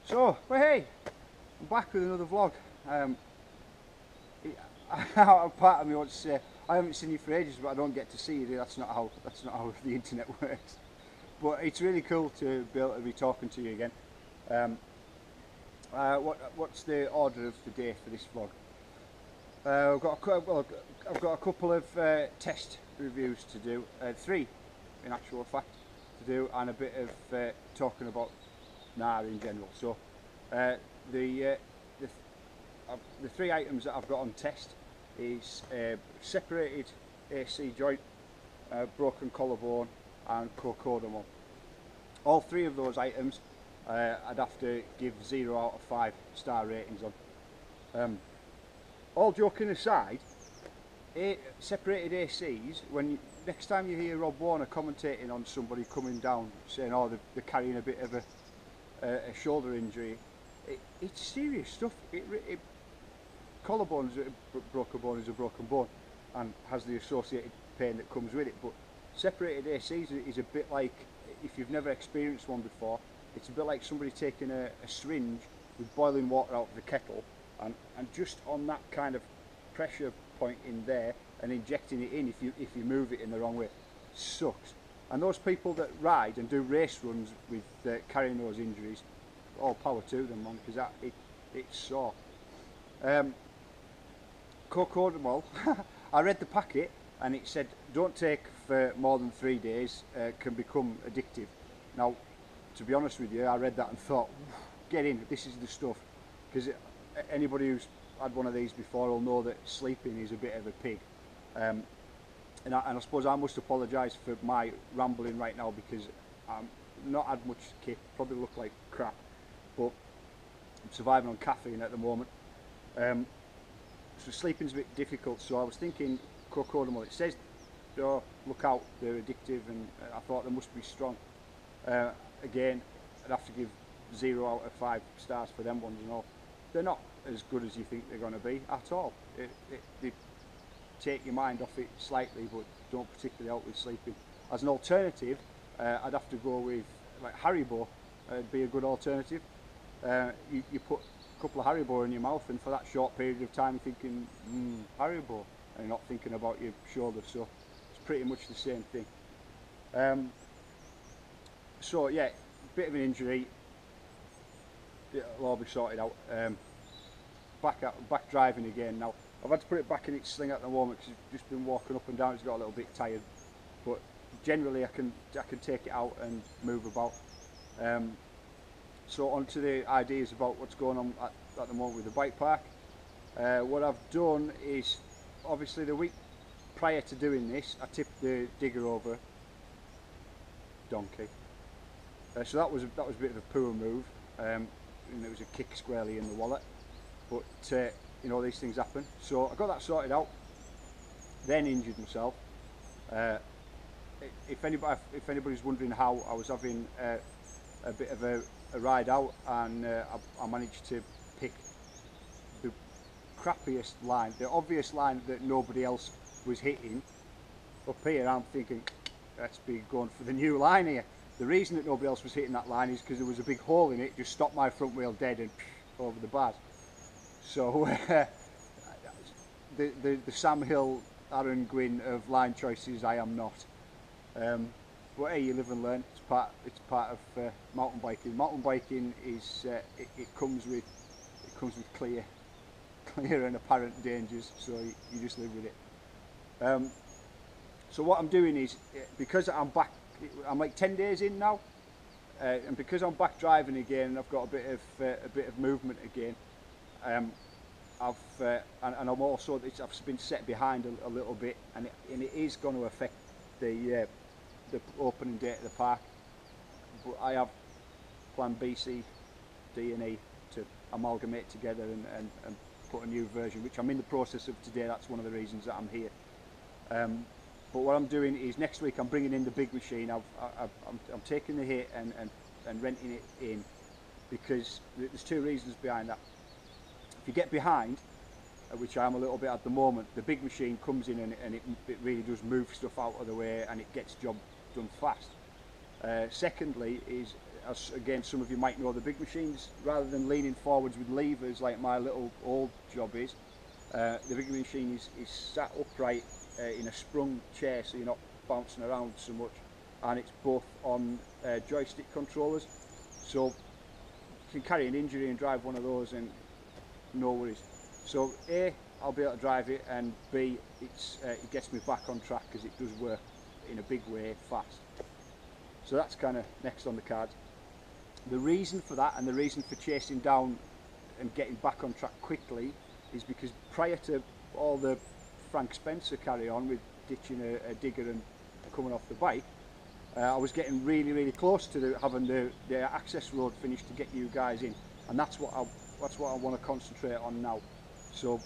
So, well, hey, I'm back with another vlog. Part of me wants to say I haven't seen you for ages, but I don't get to see you. That's not how the internet works. But it's really cool to be able to be talking to you again. What's the order of the day for this vlog? I've got a couple of test reviews to do, three in actual fact to do, and a bit of talking about GNAR in general. So the three items that I've got on test is separated AC joint, broken collarbone, and cocodamol. All three of those items I'd have to give 0 out of 5 star ratings on. All joking aside, separated ACs, next time you hear Rob Warner commentating on somebody coming down saying, oh, they're carrying a bit of a shoulder injury, it's serious stuff. Collarbone is a broken bone is a broken bone and has the associated pain that comes with it, but separated ACs is a bit like, if you've never experienced one before, it's a bit like somebody taking a syringe with boiling water out of the kettle and just on that kind of pressure point in there and injecting it in if you move it in the wrong way. Sucks. And those people that ride and do race runs with carrying those injuries, all power to them, man, because it's sore. Cocodamol, I read the packet and it said don't take for more than 3 days, can become addictive. Now, to be honest with you, I read that and thought, get in, this is the stuff, because anybody who's had one of these before will know that sleeping is a bit of a pig. And I suppose I must apologise for my rambling right now, because I'm not had much kit, probably look like crap, but I'm surviving on caffeine at the moment. So sleeping's a bit difficult, so I was thinking cocodamol, it says, oh, look out, they're addictive, and I thought they must be strong. Again, I'd have to give 0 out of 5 stars for them ones and all. They're not as good as you think they're going to be at all. They take your mind off it slightly, but don't particularly help with sleeping. As an alternative, I'd have to go with like Haribo. It'd be a good alternative. You put a couple of Haribo in your mouth, and for that short period of time you're thinking, Haribo, and you're not thinking about your shoulder, so it's pretty much the same thing. So yeah, bit of an injury, it'll all be sorted out. Back driving again now. I've had to put it back in its sling at the moment because it's just been walking up and down, it's got a little bit tired, but generally I can take it out and move about. So on to the ideas about what's going on at the moment with the bike park. What I've done is, obviously the week prior to doing this, I tipped the digger over donkey. So that was a bit of a poor move, and it was a kick squarely in the wallet. But you know, these things happen. So I got that sorted out. Then injured myself. If anybody's wondering how, I was having a bit of a ride out, and I managed to pick the crappiest line, the obvious line that nobody else was hitting. Up here, I'm thinking, let's be going for the new line here. The reason that nobody else was hitting that line is because there was a big hole in it, just stopped my front wheel dead and over the bars. So the Sam Hill, Aaron Gwynn of line choices, I am not. But hey, you live and learn. It's part of mountain biking. Mountain biking is it comes with clear and apparent dangers, so you just live with it. So what I'm doing is, because I'm back, I'm like 10 days in now, and because I'm back driving again, I've got a bit of movement again. And I'm also, I've been set behind a little bit, and it is going to affect the opening date of the park. But I have plan B, C, D and E to amalgamate together and put a new version, which I'm in the process of today. That's one of the reasons that I'm here. But what I'm doing is, next week I'm bringing in the big machine. I'm taking the hit and renting it in, because there's 2 reasons behind that. If you get behind, which I am a little bit at the moment, the big machine comes in and it really does move stuff out of the way, and it gets job done fast. Secondly is, as again, some of you might know, the big machines, rather than leaning forwards with levers like my little old job is, the big machine is sat upright in a sprung chair, so you're not bouncing around so much, and it's both on joystick controllers, so you can carry an injury and drive one of those and no worries. So A, I'll be able to drive it, and B, it gets me back on track because it does work in a big way fast. So that's kind of next on the cards. The reason for that, and the reason for chasing down and getting back on track quickly, is because prior to all the Frank Spencer carry on with ditching a digger and coming off the bike, I was getting really close to having the access road finished to get you guys in, and that's what I want to concentrate on now. So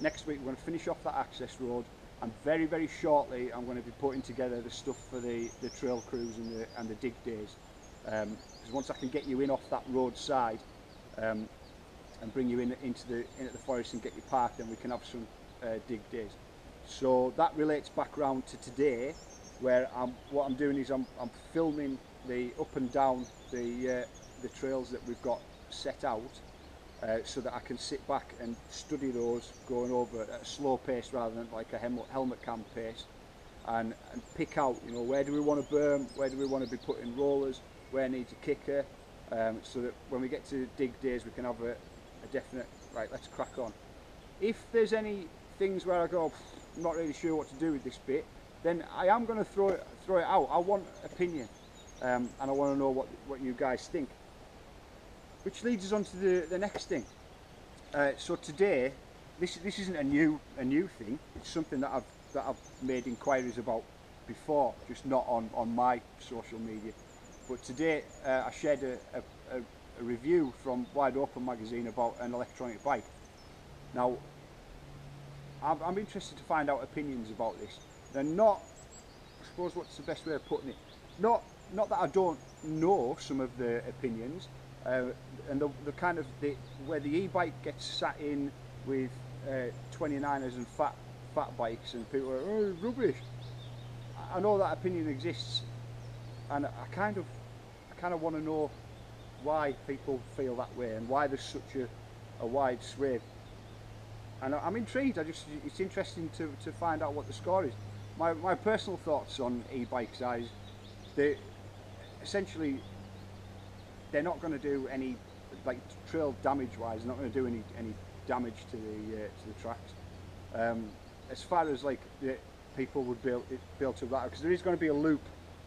next week we're going to finish off that access road, and very shortly I'm going to be putting together the stuff for the trail crews and the dig days, because once I can get you in off that road side and bring you into the forest and get you parked, then we can have some dig days. So that relates back round to today, where what I'm doing is I'm filming the up and down the trails that we've got set out, so that I can sit back and study those, going over at a slow pace rather than like a helmet cam pace, and pick out, you know, where do we want to berm, where do we want to be putting rollers, where needs a kicker, so that when we get to dig days we can have a definite, right, let's crack on. If there's any things where I go, I'm not really sure what to do with this bit, then I am going to throw it out. I want opinion, and I want to know what you guys think. Which leads us on to the next thing. So today, this isn't a new thing. It's something that I've made inquiries about before, just not on my social media. But today I shared a review from Wide Open magazine about an electronic bike. Now I'm interested to find out opinions about this. They're not, I suppose, what's the best way of putting it? Not that I don't know some of the opinions. And the kind of where the e-bike gets sat in with 29ers and fat bikes, and people are, oh, rubbish. I know that opinion exists, and I kind of want to know why people feel that way and why there's such a wide swathe. And I'm intrigued. It's interesting to find out what the score is. My personal thoughts on e-bikes is they essentially, they're not going to do any, like, trail damage wise, they're not going to do any damage to the tracks. As far as like the people would be able to rattle, because there is going to be a loop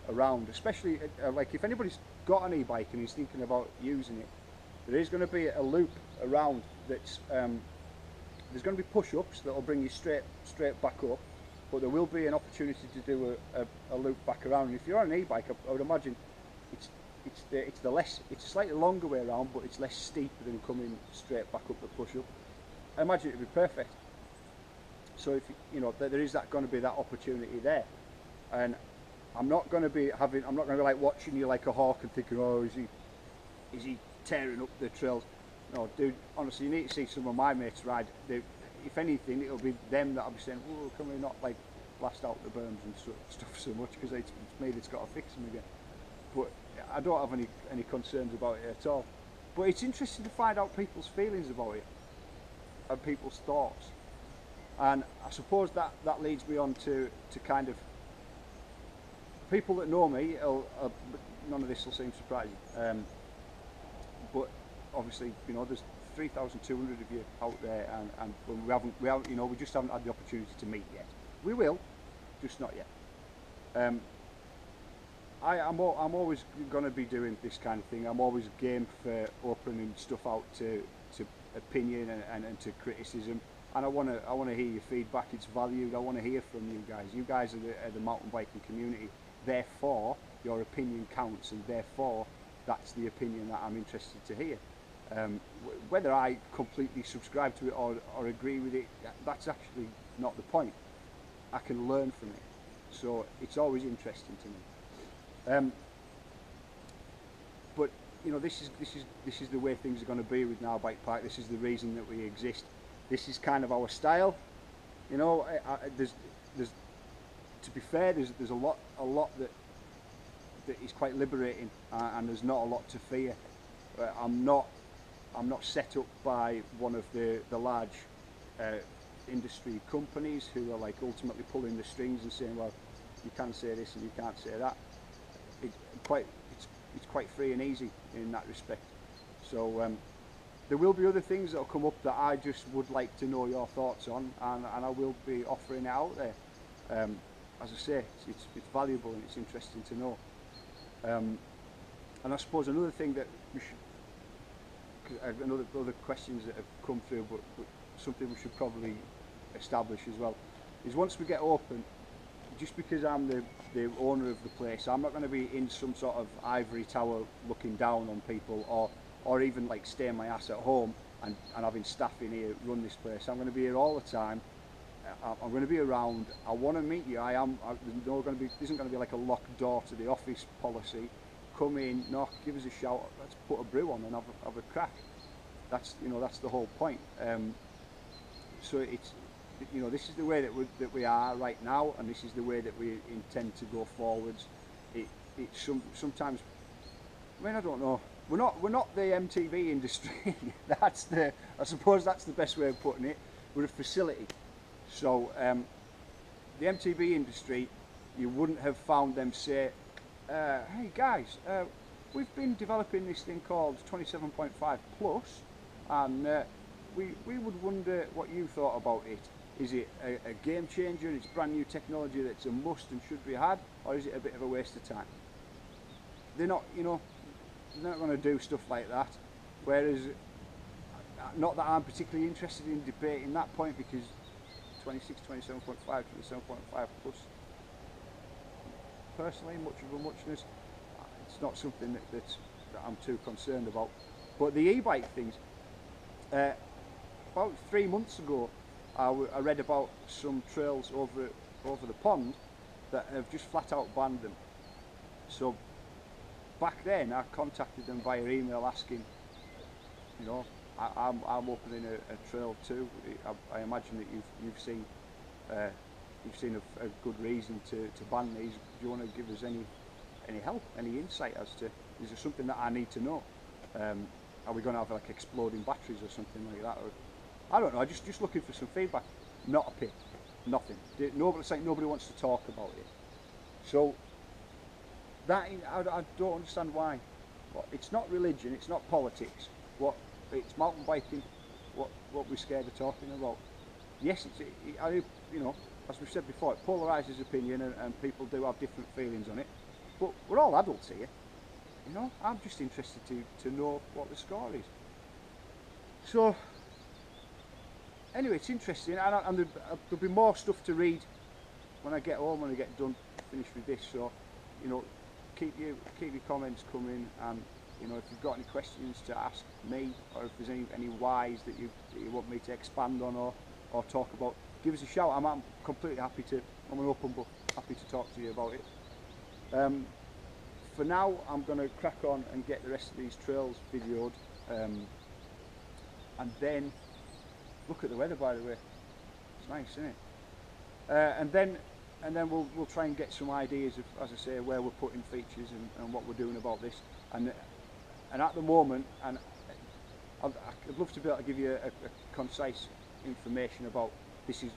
around, especially like if anybody's got an e-bike and is thinking about using it, there is going to be a loop around that's there's going to be push-ups that will bring you straight back up, but there will be an opportunity to do a loop back around. And if you're on an e-bike, I would imagine it's a slightly longer way around, but it's less steep than coming straight back up the push-up. I imagine it'd be perfect. So if you know, there is going to be that opportunity there, and I'm not going to be like watching you like a hawk and thinking, oh, is he tearing up the trails? No, dude, honestly, you need to see some of my mates ride. If anything, it'll be them that I'll be saying, oh, can we not like blast out the berms and stuff so much, because it's me that's got to fix them again. But I don't have any concerns about it at all. But it's interesting to find out people's feelings about it and people's thoughts. And I suppose that leads me on to kind of people that know me. None of this will seem surprising, but obviously, you know, there's 3,200 of you out there, and we haven't, you know, we just haven't had the opportunity to meet yet. We will, just not yet. I'm always going to be doing this kind of thing. I'm always game for opening stuff out to opinion and to criticism. And I want to hear your feedback. It's valued. I want to hear from you guys. You guys are the mountain biking community. Therefore, your opinion counts, and therefore, that's the opinion that I'm interested to hear. Whether I completely subscribe to it or agree with it, that's actually not the point. I can learn from it, so it's always interesting to me. But you know, this is the way things are going to be with GNAR Bike Park. This is the reason that we exist. This is kind of our style. You know, there's to be fair, there's a lot that that is quite liberating, and there's not a lot to fear. I'm not set up by one of the large industry companies who are like ultimately pulling the strings and saying, well, you can say this and you can't say that. It's quite free and easy in that respect. So there will be other things that will come up that I just would like to know your thoughts on, and I will be offering it out there. As I say, it's valuable and it's interesting to know. And I suppose another thing that we should, other questions that have come through, but something we should probably establish as well, is once we get open, just because I'm the owner of the place, I'm not going to be in some sort of ivory tower looking down on people, or even like staying my ass at home and having staff in here run this place. I'm going to be here all the time. I'm going to be around. I want to meet you. There isn't going to be like a locked door to the office policy. Come in, knock, give us a shout. Let's put a brew on and have a crack. That's the whole point. So it's, this is the way that we are right now, and this is the way that we intend to go forwards. It's sometimes, I mean, I don't know. We're not the MTV industry. I suppose that's the best way of putting it. We're a facility. So the MTV industry, you wouldn't have found them say, hey guys, we've been developing this thing called 27.5 plus, and we would wonder what you thought about it. Is it a game changer, it's brand new technology that's a must and should be had, or is it a bit of a waste of time? They're not, they're not going to do stuff like that. Whereas, not that I'm particularly interested in debating that point, because 26, 27.5, 27.5 plus, personally, much of a muchness, it's not something that I'm too concerned about. But the e-bike things, about 3 months ago, I read about some trails over the pond that have just flat out banned them. So back then I contacted them via email asking, I'm opening a trail too. I imagine that you've seen a good reason to ban these. Do you want to give us any help, any insight as to, is there something that I need to know? Are we going to have like exploding batteries or something like that? Or, I don't know. I'm just looking for some feedback. Not a pip, nothing. It's like nobody wants to talk about it. So that I don't understand why. It's not religion. It's not politics. It's mountain biking. What we're scared of talking about. Yes, as we've said before, it polarises opinion, and people do have different feelings on it. But we're all adults here. I'm just interested to know what the score is. So anyway, it's interesting, and there'll be more stuff to read when I get home, when I get done, finished with this. So, keep your comments coming, and if you've got any questions to ask me, or if there's any whys that you want me to expand on or talk about, give us a shout. I'm completely happy to. I'm an open book, happy to talk to you about it. For now, I'm going to crack on and get the rest of these trails videoed, and then look at the weather, by the way. It's nice, isn't it? And then we'll try and get some ideas of, as I say, where we're putting features and what we're doing about this. And at the moment, and I'd love to be able to give you a concise information about this is,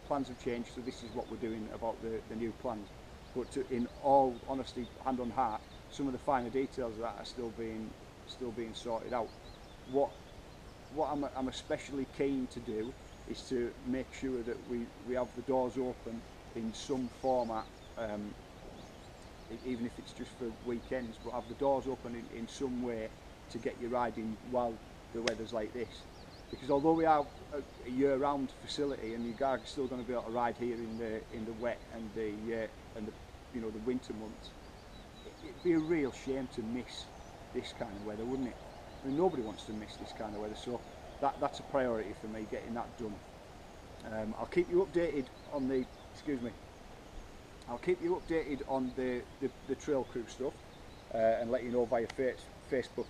plans have changed, so this is what we're doing about the new plans. But in all honesty, hand on heart, some of the finer details of that are still being sorted out. What I'm especially keen to do is to make sure that we have the doors open in some format, even if it's just for weekends, but have the doors open in some way to get you riding while the weather's like this. Because although we are a year-round facility, and you are still going to be able to ride here in the wet and the winter months, it'd be a real shame to miss this kind of weather, wouldn't it? I mean, nobody wants to miss this kind of weather, so that's a priority for me, getting that done. I'll keep you updated on the, I'll keep you updated on the trail crew stuff, and let you know via Facebook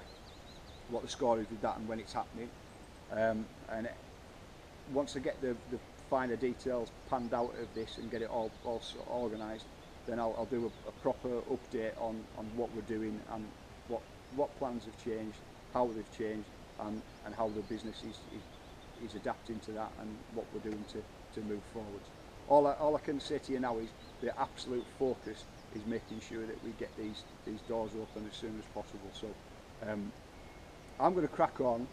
what the score is with that and when it's happening. And once I get the finer details panned out of this and get it all organised, then I'll do a proper update on what we're doing and what plans have changed, how they've changed, and how the business is adapting to that, and what we're doing to move forward. All I can say to you now is the absolute focus is making sure that we get these doors open as soon as possible. So I'm going to crack on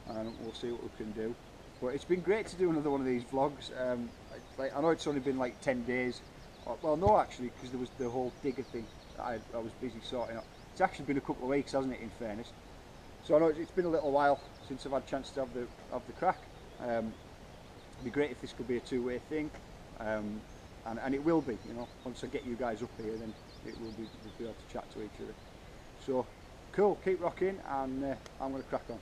and we'll see what we can do. But it's been great to do another one of these vlogs. I know it's only been like 10 days. Well, no, actually, because there was the whole digger thing that I was busy sorting out. It's actually been a couple of weeks, hasn't it, in fairness? So I know it's been a little while since I've had a chance to have the crack. It'd be great if this could be a two-way thing, and it will be. You know, once I get you guys up here, then it will be. We'll be able to chat to each other. So cool, keep rocking, and I'm going to crack on.